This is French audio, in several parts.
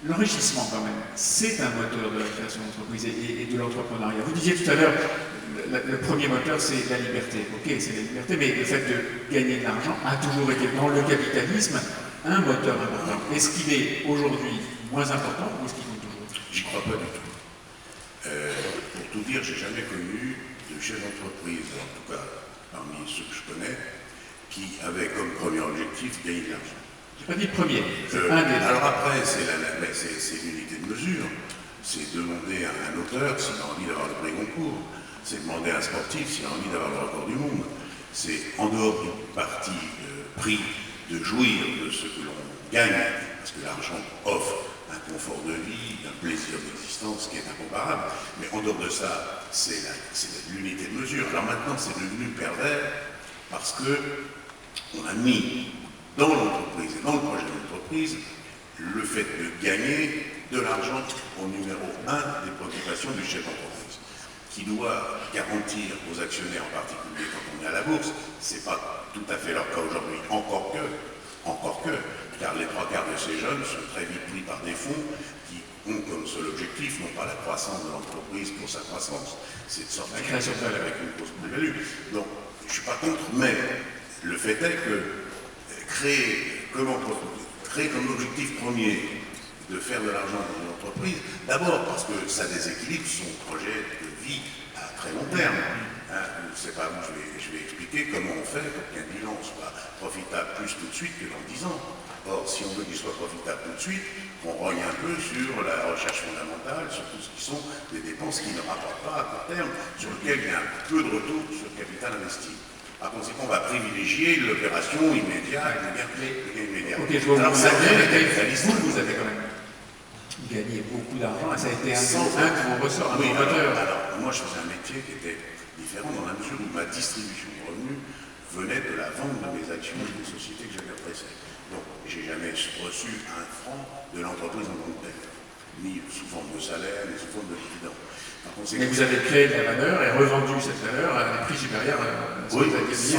L'enrichissement, quand même, c'est un moteur de la création d'entreprise et de l'entrepreneuriat. Vous disiez tout à l'heure, le premier moteur, c'est la liberté. Ok, c'est la liberté, mais le fait de gagner de l'argent a toujours été, dans le capitalisme, un moteur important. Est-ce qu'il est aujourd'hui moins important ou est-ce qu'il compte toujours? J'y crois pas du tout. Pour tout dire, j'ai jamais connu de chef d'entreprise, en tout cas parmi ceux que je connais, qui avait comme premier objectif gagner de l'argent. Je n'ai pas dit le premier, c'est un des... Alors après, c'est l'unité de mesure. C'est demander à un auteur s'il a envie d'avoir le prix Goncourt. C'est demander à un sportif s'il a envie d'avoir le record du monde. C'est en dehors du parti pris de jouir de ce que l'on gagne, parce que l'argent offre un confort de vie, un plaisir d'existence qui est incomparable. Mais en dehors de ça, c'est l'unité de mesure. Alors maintenant, c'est devenu pervers parce que on a mis dans l'entreprise et dans le projet de l'entreprise le fait de gagner de l'argent au numéro 1 des préoccupations du chef d'entreprise, qui doit garantir aux actionnaires, en particulier quand on est à la bourse. C'est pas tout à fait leur cas aujourd'hui, encore que, car les 3/4 de ces jeunes sont très vite pris par des fonds qui ont comme seul objectif, non pas la croissance de l'entreprise pour sa croissance, c'est de sortir avec une grosse plus-value. Donc, je ne suis pas contre, mais le fait est que créer comme objectif premier de faire de l'argent dans une entreprise, d'abord parce que ça déséquilibre son projet de vie à très long terme. C'est pas vous, je vais expliquer comment on fait pour qu'un bilan soit profitable plus tout de suite que dans 10 ans. Or, si on veut qu'il soit profitable tout de suite, on rogne un peu sur la recherche fondamentale, sur tout ce qui sont des dépenses qui ne rapportent pas à court terme, sur lesquelles il y a un peu de retour sur le capital investi. Par conséquent, on va privilégier l'opération immédiate. Ok, je vois, alors, vous avez quand même gagné beaucoup d'argent, et ça a été un de vos ressorts, un de vos moteurs. Alors, moi, je faisais un métier qui était différent dans la mesure où ma distribution de revenus venait de la vente de mes actions des sociétés que j'avais pressées. Donc, j'ai jamais reçu un franc de l'entreprise en tant que telle, ni sous forme de salaire, ni sous forme de dividende. Mais vous avez créé de la valeur et revendu cette valeur à un prix supérieur à ce que vous avez gagné.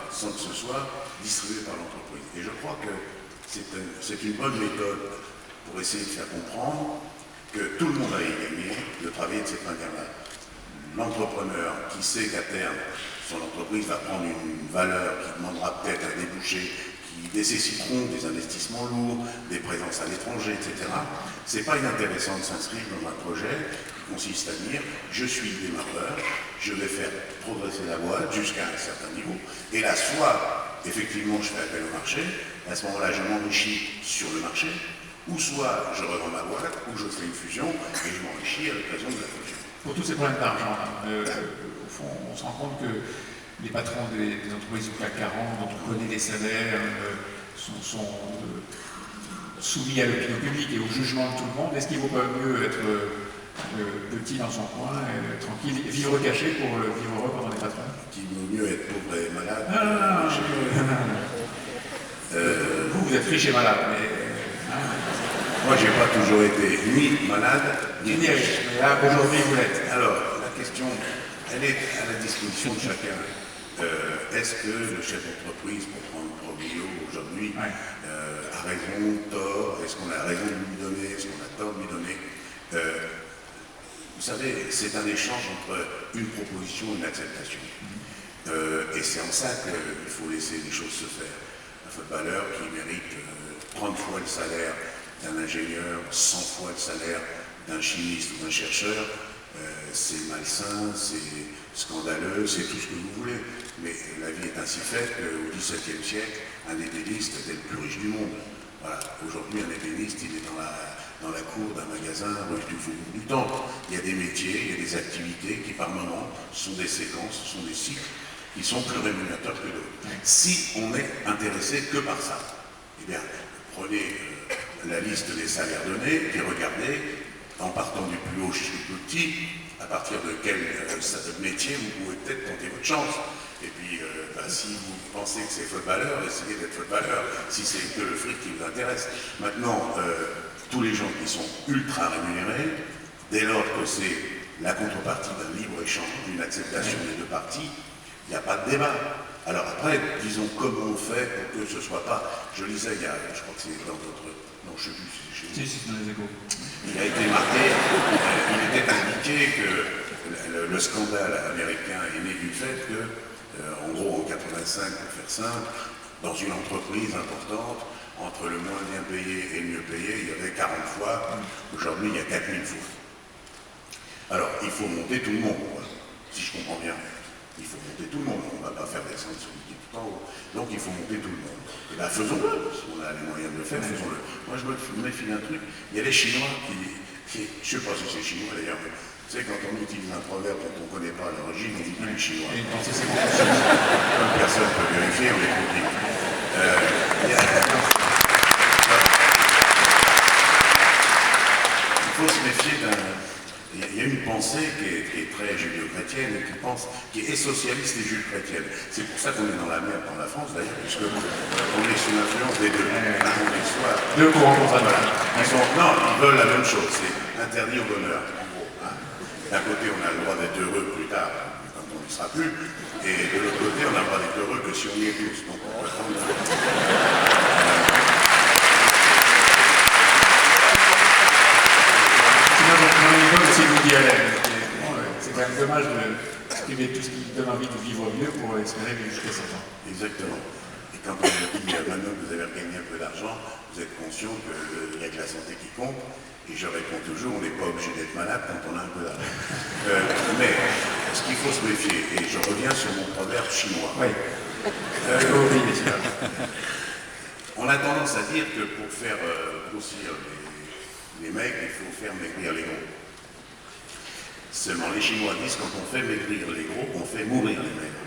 Sans que ce soit distribué par l'entreprise. Et je crois que c'est une bonne méthode pour essayer de faire comprendre que tout le monde a gagné de travailler de cette manière-là. L'entrepreneur qui sait qu'à terme, son entreprise va prendre une valeur qui demandera peut-être un débouché, qui nécessiteront des investissements lourds, des présences à l'étranger, etc. C'est pas inintéressant de s'inscrire dans un projet qui consiste à dire je suis démarreur, je vais faire progresser la boîte jusqu'à un certain niveau, et là soit effectivement je fais appel au marché, à ce moment-là je m'enrichis sur le marché, ou soit je revends ma boîte, ou je fais une fusion et je m'enrichis à l'occasion de la fusion. Pour tous ces problèmes d'argent, au fond, on se rend compte que les patrons des entreprises du CAC 40, dont on connaît les salaires, sont soumis à l'opinion publique et au jugement de tout le monde. Est-ce qu'il vaut pas mieux être petit dans son coin, tranquille, vivre caché pour vivre heureux pendant les patrons? Il vaut mieux être pauvre et malade. Vous êtes riche et malade, mais... Moi, j'ai pas toujours été ni malade, ni riche. Mais là, aujourd'hui, vous l'êtes. Alors, la question, elle est à la disposition de chacun. Est-ce que le chef d'entreprise, pour prendre Proglio aujourd'hui, a raison, tort? Est-ce qu'on a raison de lui donner? Est-ce qu'on a tort de lui donner? Vous savez, c'est un échange entre une proposition et une acceptation. Et c'est en ça qu'il faut laisser les choses se faire. Un footballeur qui mérite 30 fois le salaire d'un ingénieur, 100 fois le salaire d'un chimiste ou d'un chercheur, c'est malsain, c'est scandaleux, c'est tout ce que vous voulez. Mais la vie est ainsi faite qu'au XVIIe siècle, un ébéniste était le plus riche du monde. Voilà. Aujourd'hui, un ébéniste, il est dans la cour d'un magasin rue du Faubourg du Temple. Il y a des métiers, il y a des activités qui, par moment, sont des séquences, sont des cycles qui sont plus rémunérateurs que d'autres. Si on est intéressé que par ça, eh bien, prenez la liste des salaires donnés et regardez, en partant du plus haut jusqu'au plus petit, à partir de quel métier vous pouvez peut-être tenter votre chance. Et puis, si vous pensez que c'est footballeur, essayez d'être footballeur, si c'est que le fric qui vous intéresse. Maintenant, tous les gens qui sont ultra rémunérés, dès lors que c'est la contrepartie d'un libre-échange, d'une acceptation des deux parties, il n'y a pas de débat. Alors après, disons comment on fait pour que ce ne soit pas... Je lisais, je crois que c'est dans non, je ne sais plus si c'est chez vous. Si, c'est dans les échos. Il a été marqué, il était indiqué que le scandale américain est né du fait que, en gros, en 85, pour faire simple, dans une entreprise importante, entre le moins bien payé et le mieux payé, il y avait 40 fois. Aujourd'hui, il y a 4000 fois. Alors, il faut monter tout le monde, si je comprends bien. Il faut monter tout le monde. On ne va pas faire descendre sur le tout en haut. Donc, il faut monter tout le monde. Et bien, faisons-le. Si on a les moyens de le faire, faisons-le. Moi, je me méfie d'un truc. Il y a les Chinois je ne sais pas si c'est chinois d'ailleurs, mais tu sais, quand on utilise un proverbe dont on ne connaît pas l'origine, on dit qu'il est chinois. Et une pensée, c'est Comme personne ne peut vérifier, on est compris. Il faut se méfier d'un. Il y a une pensée qui est très judéo-chrétienne et qui est socialiste et judéo-chrétienne. C'est pour ça qu'on est dans la merde dans la France d'ailleurs, puisque on est sous l'influence des deux. On est soit deux courants contraires. Voilà. Non, ils veulent la même chose, c'est interdit au bonheur, en gros. D'un côté, on a le droit d'être heureux plus tard, quand on n'y sera plus, et de l'autre côté, on a le droit d'être heureux que si on y est tous. Donc on peut prendre. C'est quand même dommage de priver tout ce qui donne envie de vivre mieux pour espérer vivre jusqu'à 100 ans. Exactement. Et quand on dit maintenant que vous avez gagné un peu d'argent, vous êtes conscient qu'il n'y a que la santé qui compte. Et je réponds toujours, on n'est pas obligé d'être malade quand on a un peu d'argent. Mais ce qu'il faut se méfier, et je reviens sur mon proverbe chinois. Oui. On a tendance à dire que pour faire grossir les mecs, il faut faire maigrir les gros. Seulement les Chinois disent quand on fait maigrir les gros, on fait mourir les maigres.